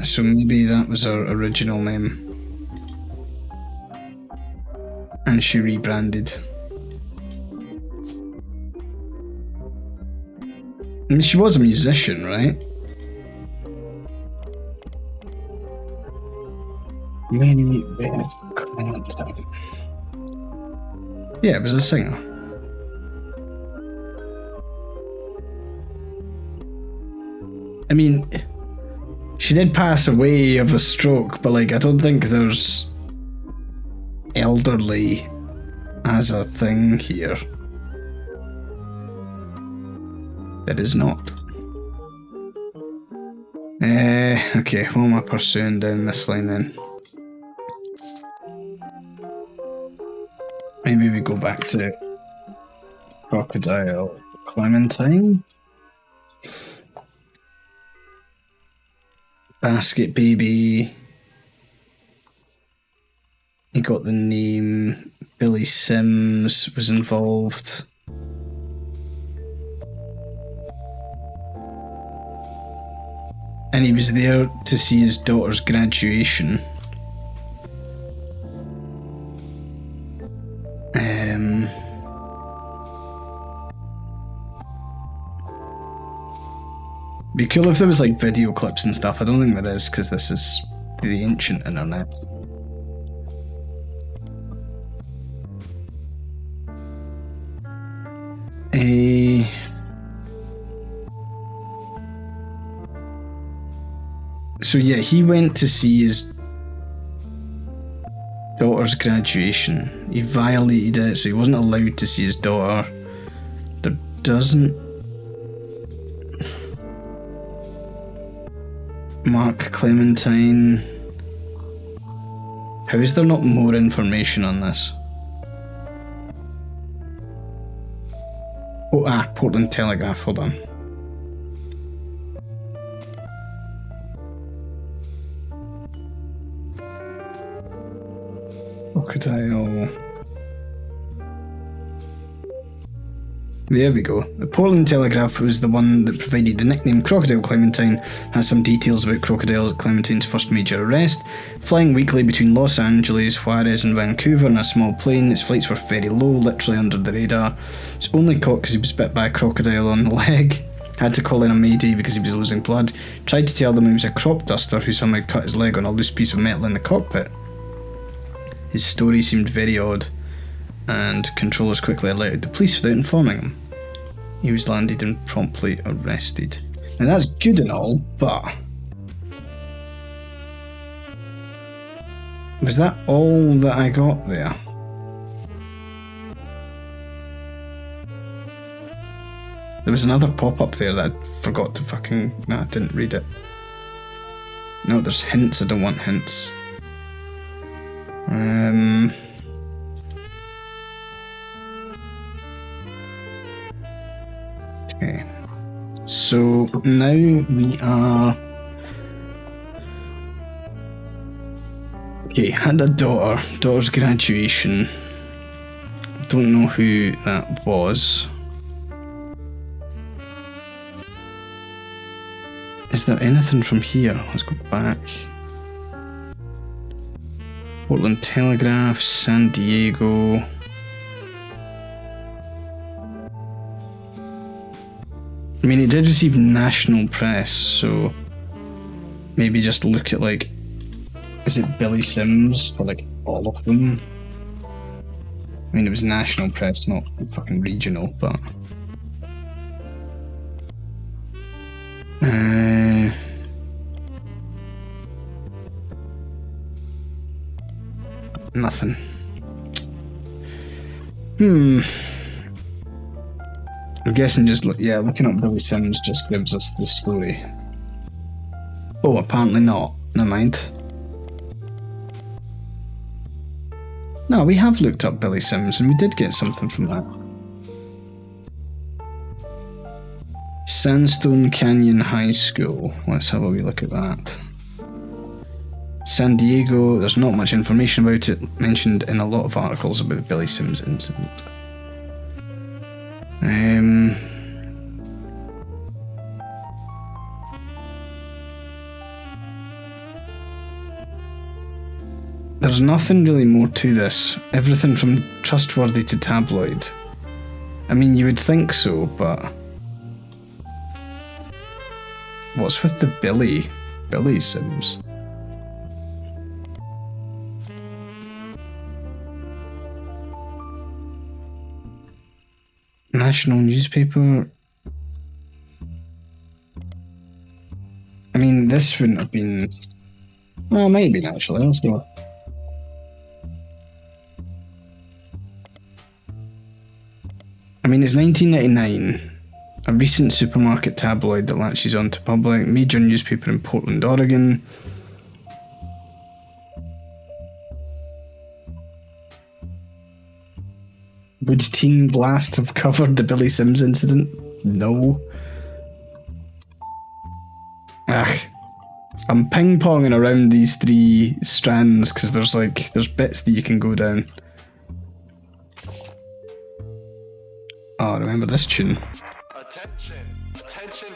so maybe that was our original name. And she rebranded. I mean, she was a musician, right? Many with Clementine. Yeah, it was a singer. I mean, she did pass away of a stroke, but like, I don't think there's elderly as a thing here. There is not. Okay, what am I pursuing down this line then? Maybe we go back to Crocodile Clementine. Basket Baby. He got the name. Billy Sims was involved. And he was there to see his daughter's graduation. Be cool if there was like video clips and stuff. I don't think there is, because this is the ancient internet. So yeah, he went to see his daughter's graduation. He violated it, so he wasn't allowed to see his daughter. There doesn't... Mark Clementine. How is there not more information on this? Oh, Portland Telegraph, hold on. Crocodile. There we go. The Portland Telegraph was the one that provided the nickname Crocodile Clementine, has some details about Crocodile Clementine's first major arrest. Flying weekly between Los Angeles, Juarez and Vancouver in a small plane, its flights were very low, literally under the radar. He was only caught because he was bit by a crocodile on the leg. Had to call in a mayday because he was losing blood. Tried to tell them he was a crop duster who somehow cut his leg on a loose piece of metal in the cockpit. His story seemed very odd, and controllers quickly alerted the police without informing him. He was landed and promptly arrested. Now that's good and all, but... was that all that I got there? There was another pop-up there that I forgot to fucking... no, I didn't read it. No, there's hints, I don't want hints. Okay. So now we are... okay, had a daughter's graduation. Don't know who that was. Is there anything from here? Let's go back. Portland Telegraph, San Diego. I mean, it did receive national press, so maybe just look at, like, is it Billy Sims for, like, all of them? I mean, it was national press, not fucking regional, but... nothing. I'm guessing just, looking up Billy Sims just gives us the story. Oh, apparently not. Never mind. No, we have looked up Billy Sims and we did get something from that. Sandstone Canyon High School. Let's have a wee look at that. San Diego, there's not much information about it, mentioned in a lot of articles about the Billy Sims incident. There's nothing really more to this. Everything from trustworthy to tabloid. I mean, you would think so, but... What's with the Billy Sims? National newspaper. I mean, this wouldn't have been... Well, maybe actually. Let's go. I mean, it's 1999. A recent supermarket tabloid that latches onto public. Major newspaper in Portland, Oregon. Would Teen Blast have covered the Billy Sims incident? No. I'm ping-ponging around these three strands because there's bits that you can go down. Oh, I remember this tune. Attention,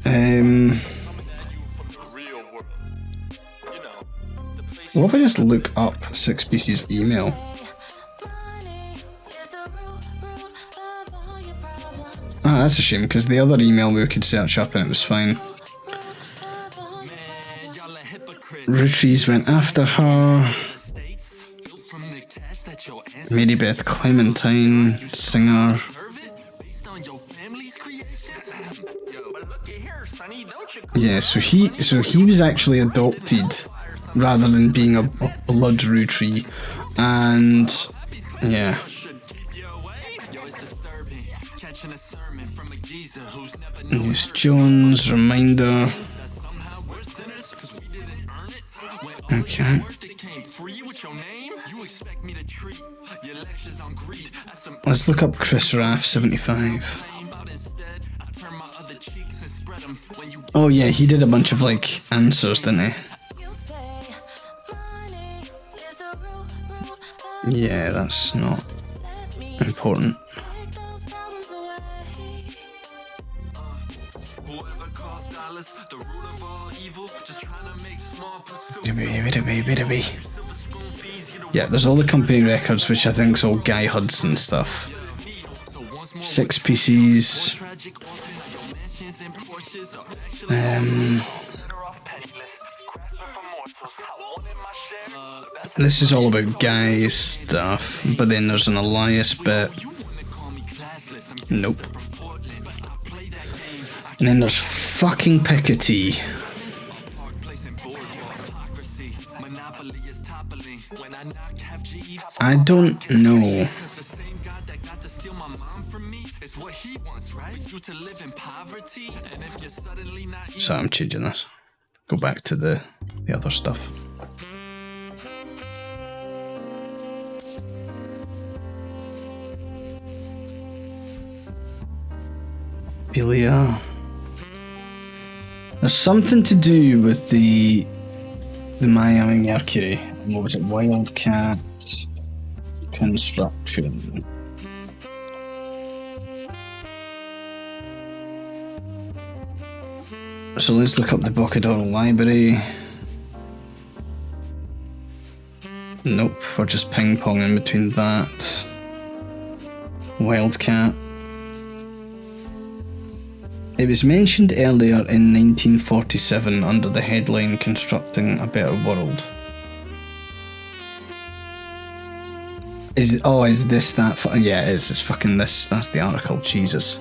Roottrees. What if I just look up 6BC's email? Ah, that's a shame, because the other email we could search up and it was fine. Roottrees went after her. Mary Beth Clementine, singer. Yeah, so he was actually adopted rather than being a blood Rootree, and yeah. News Jones, reminder. Okay. Let's look up Chris Raff 75. Oh yeah, he did a bunch of like answers, didn't he? Yeah, that's not important. Yeah, there's all the company records, which I think's all Guy Hudson stuff. 6PCs. This is all about Guy's stuff, but then there's an Elias bit. Nope. And then there's fucking Piketty. I don't know. So I'm changing this. Go back to the other stuff. Philia. There's something to do with the Miami Mercury. What was it? Wildcat construction. So let's look up the Bocadoro Library. Nope, we're just ping-ponging between that. Wildcat. It was mentioned earlier in 1947 under the headline Constructing a Better World. Is this that? Yeah, it is. It's fucking this. That's the article. Jesus.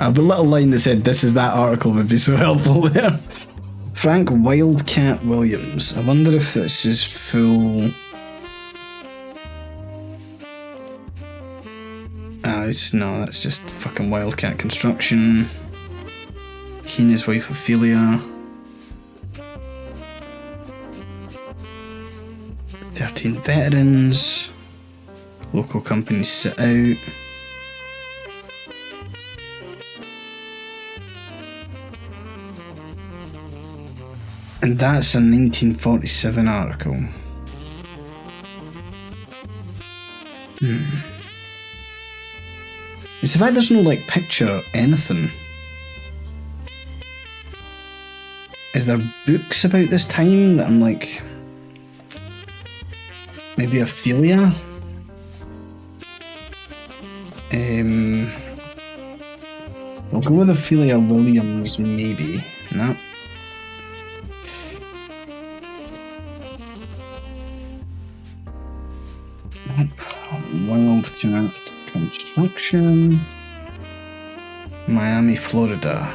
A little line that said, "This is that article" would be so helpful there. Frank Wildcat Williams. I wonder if this is full. No, that's just fucking Wildcat Construction. He and his wife Ophelia. 13 veterans. Local companies sit out. And that's a 1947 article. It's the fact there's no like picture or anything. is there books about this time that I'm like, maybe Ophelia? We'll go with Ophelia Williams, maybe. No. Wildcat Construction. Miami, Florida.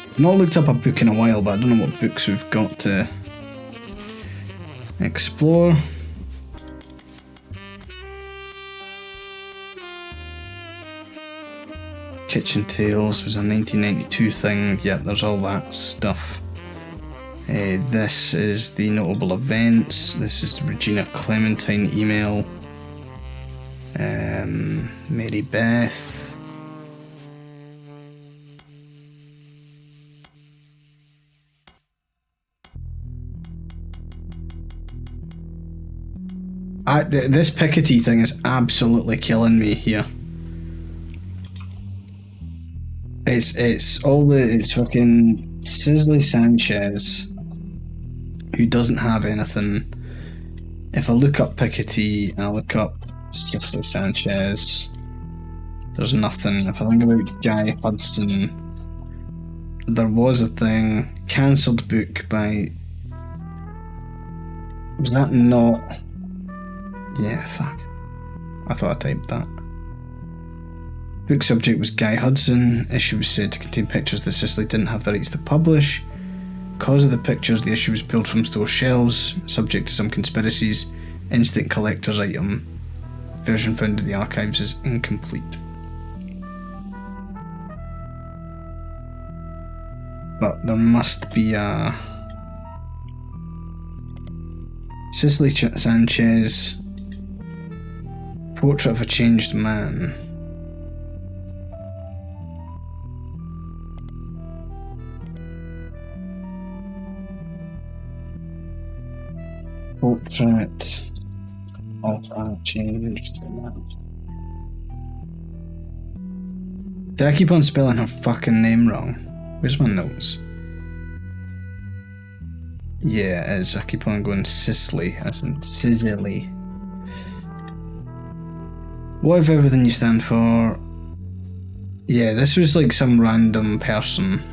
I've not looked up a book in a while, but I don't know what books we've got to explore. Kitchen Tales was a 1992 thing. Yep, there's all that stuff. This is the notable events. This is Regina Clementine email. Mary Beth. This Piketty thing is absolutely killing me here. It's fucking Sisley Sanchez, who doesn't have anything. If I look up Piketty and I look up Sisley Sanchez, there's nothing. If I think about Guy Hudson, there was a thing, cancelled book by... Was that not... Yeah, fuck. I thought I typed that. Book subject was Guy Hudson. Issue was said to contain pictures that Sisley didn't have the rights to publish. Cause of the pictures, the issue was pulled from store shelves, subject to some conspiracies. Instant collector's item. Version found in the archives is incomplete. But there must be a... Sisley Sanchez... Portrait of a Changed Man. Portrait of a Changed Man. Did I keep on spelling her fucking name wrong? Where's my notes? Yeah, it is. I keep on going Sisley, as in Sizzily. What if everything you stand for? Yeah, this was like some random person.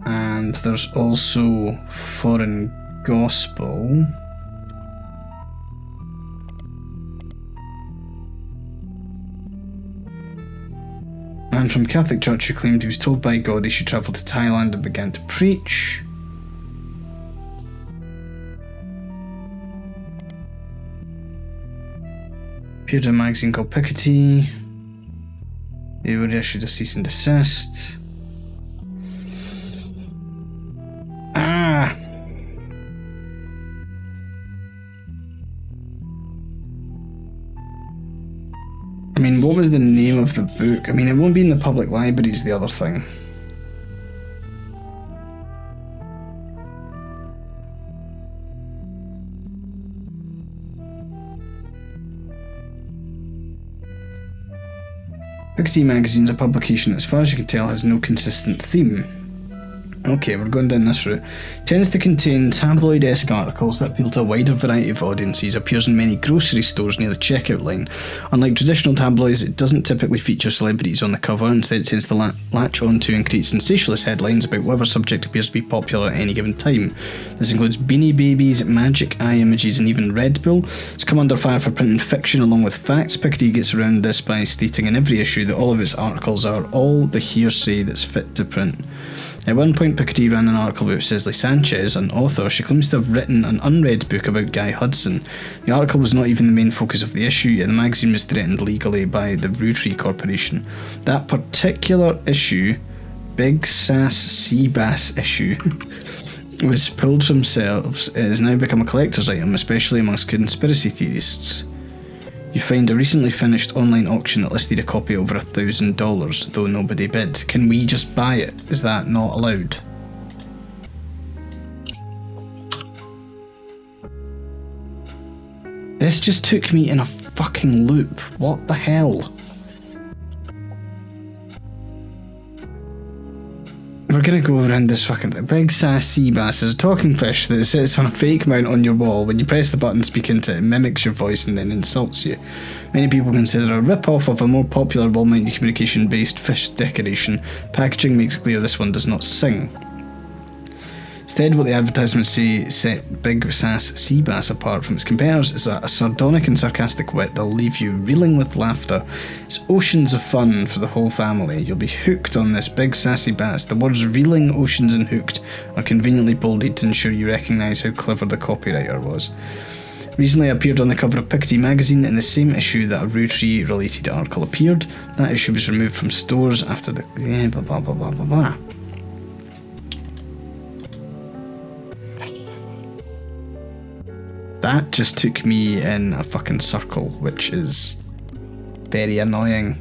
And there's also Foreign Gospel. And from Catholic Church who claimed he was told by God he should travel to Thailand and began to preach. Appeared in a magazine called Piketty. They were issued a cease and desist. I mean, what was the name of the book? I mean, it won't be in the public libraries, the other thing. Piketty magazine's a publication that, as far as you can tell, has no consistent theme. Okay, we're going down this route. Tends to contain tabloid-esque articles that appeal to a wider variety of audiences, appears in many grocery stores near the checkout line. Unlike traditional tabloids, it doesn't typically feature celebrities on the cover, instead it tends to latch onto and create sensationalist headlines about whatever subject appears to be popular at any given time. This includes Beanie Babies, Magic Eye images, and even Red Bull. It's come under fire for printing fiction along with facts. Piketty gets around this by stating in every issue that all of its articles are all the hearsay that's fit to print. At one point, Piketty ran an article about Sisley Sanchez, an author. She claims to have written an unread book about Guy Hudson. The article was not even the main focus of the issue, yet the magazine was threatened legally by the Roottrees Corporation. That particular issue, Big Sass Seabass issue, was pulled from shelves. It has now become a collector's item, especially amongst conspiracy theorists. You find a recently finished online auction that listed a copy over $1,000, though nobody bid. Can we just buy it? Is that not allowed? This just took me in a fucking loop. What the hell? We're gonna go around this fucking thing. Big sass sea bass is a talking fish that sits on a fake mount on your wall. When you press the button to speak into it, it mimics your voice and then insults you. Many people consider a rip-off of a more popular wall-mounted communication-based fish decoration. Packaging makes clear this one does not sing. Instead, what the advertisements say set Big Sass Sea Bass apart from its competitors is a sardonic and sarcastic wit that'll leave you reeling with laughter. It's oceans of fun for the whole family. You'll be hooked on this big sassy bass. The words reeling, oceans and hooked are conveniently bolded to ensure you recognise how clever the copywriter was. Recently appeared on the cover of Picadie magazine in the same issue that a Roottrees related article appeared. That issue was removed from stores after the... blah blah blah blah blah blah. That just took me in a fucking circle, which is very annoying.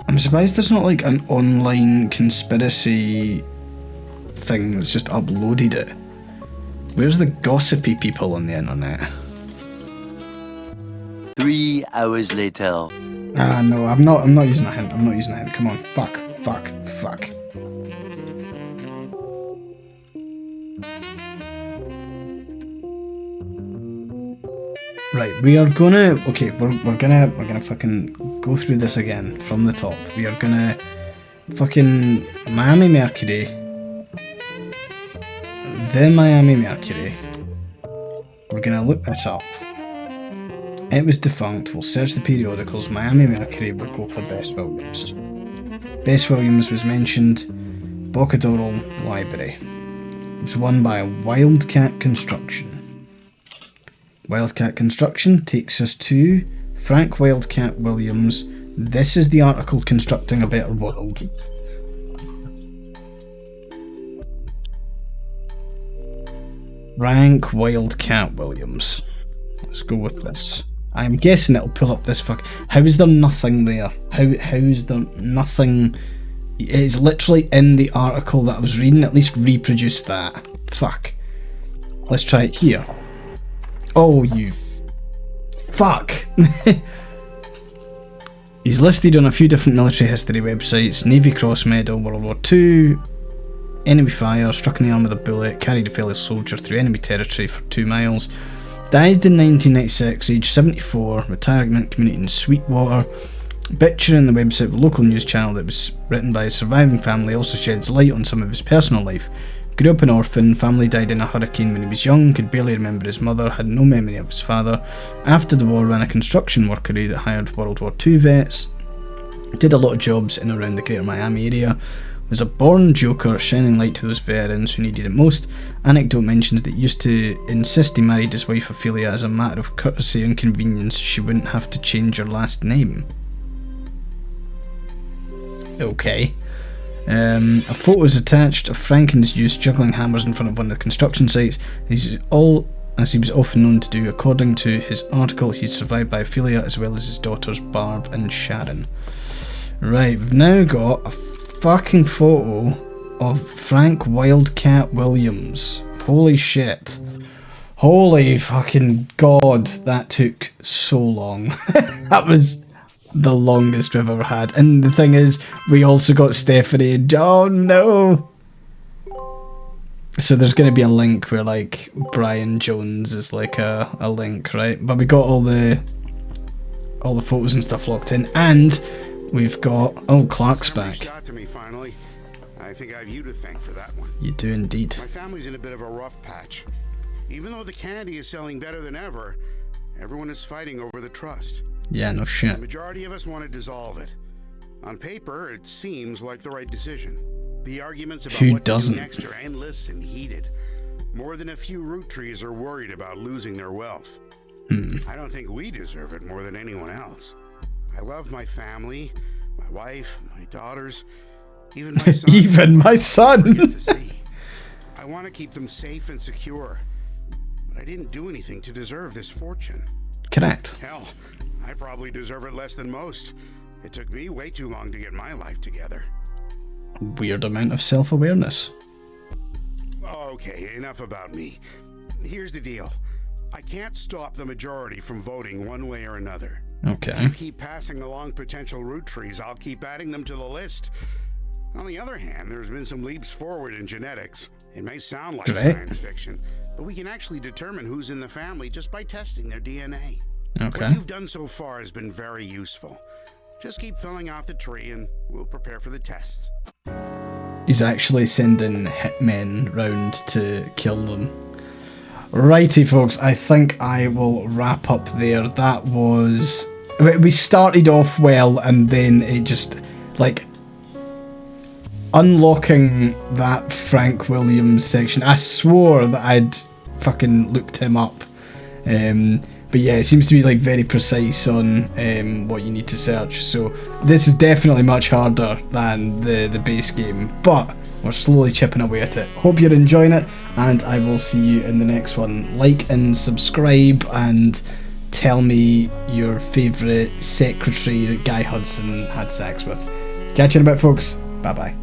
I'm surprised there's not like an online conspiracy thing that's just uploaded it. Where's the gossipy people on the internet? 3 hours later. Ah, no, I'm not using a hint. I'm not using a hint. Come on. Fuck. Right, we are gonna... Okay, we're gonna fucking go through this again from the top. We are gonna fucking Miami Mercury. The Miami Mercury. We're gonna look this up. It was defunct. We'll search the periodicals. Miami Mercury will go for Bess Williams. Bess Williams was mentioned. Bocadoral Library. It was won by Wildcat Construction. Wildcat Construction takes us to Frank Wildcat Williams. This is the article Constructing a Better World. Frank Wildcat Williams. Let's go with this. I'm guessing it'll pull up this fuck. How is there nothing there? How is there nothing? It's literally in the article that I was reading. At least reproduce that. Fuck. Let's try it here. Oh, you fuck. He's listed on a few different military history websites. Navy Cross Medal, World War II, enemy fire, struck in the arm with a bullet, carried a fellow soldier through enemy territory for 2 miles. Died in 1996, aged 74, retirement community in Sweetwater. Picture in the website of a local news channel that was written by his surviving family also sheds light on some of his personal life. Grew up an orphan, family died in a hurricane when he was young, could barely remember his mother, had no memory of his father. After the war, ran a construction workery that hired World War II vets. Did a lot of jobs in and around the greater Miami area. Was a born joker, shining light to those veterans who needed it most. Anecdote mentions that he used to insist he married his wife Ophelia as a matter of courtesy and convenience. She wouldn't have to change her last name. Okay. A photo is attached of Frank and his youth juggling hammers in front of one of the construction sites. As he was often known to do. According to his article, he's survived by Ophelia as well as his daughters Barb and Sharon. Right, we've now got a fucking photo of Frank Wildcat Williams. Holy shit. Holy fucking god, that took so long. That was the longest we've ever had. And the thing is, we also got Stephanie and oh no. So there's going to be a link where like Brian Jones is like a link, right? But we got all the photos and stuff locked in, and we've got Clark's back. Shot to me finally. I think I have you to thank for that one. You do indeed. My family's in a bit of a rough patch. Even though the candy is selling better than ever, everyone is fighting over the trust. Yeah, no shit. The majority of us want to dissolve it. On paper, it seems like the right decision. The arguments about Who what doesn't? to do next are endless and heated. More than a few Roottrees are worried about losing their wealth. I don't think we deserve it more than anyone else. I love my family, my wife, my daughters, even my son. Even my son. I want to keep them safe and secure, but I didn't do anything to deserve this fortune. Correct. Hell, I probably deserve it less than most. It took me way too long to get my life together. Weird amount of self-awareness. Okay, enough about me. Here's the deal. I can't stop the majority from voting one way or another. Okay. If you keep passing along potential Roottrees, I'll keep adding them to the list. On the other hand, there's been some leaps forward in genetics. It may sound like science fiction, but we can actually determine who's in the family just by testing their DNA. Okay. What you've done so far has been very useful. Just keep filling out the tree and we'll prepare for the tests. He's actually sending hitmen round to kill them. Righty folks, I think I will wrap up there. That was... We started off well and then it just, like... Unlocking that Frank Williams section. I swore that I'd fucking looked him up. But yeah, it seems to be like very precise on what you need to search. So this is definitely much harder than the base game. But we're slowly chipping away at it. Hope you're enjoying it, and I will see you in the next one. Like and subscribe, and tell me your favourite secretary that Guy Hudson had sex with. Catch you in a bit, folks. Bye bye.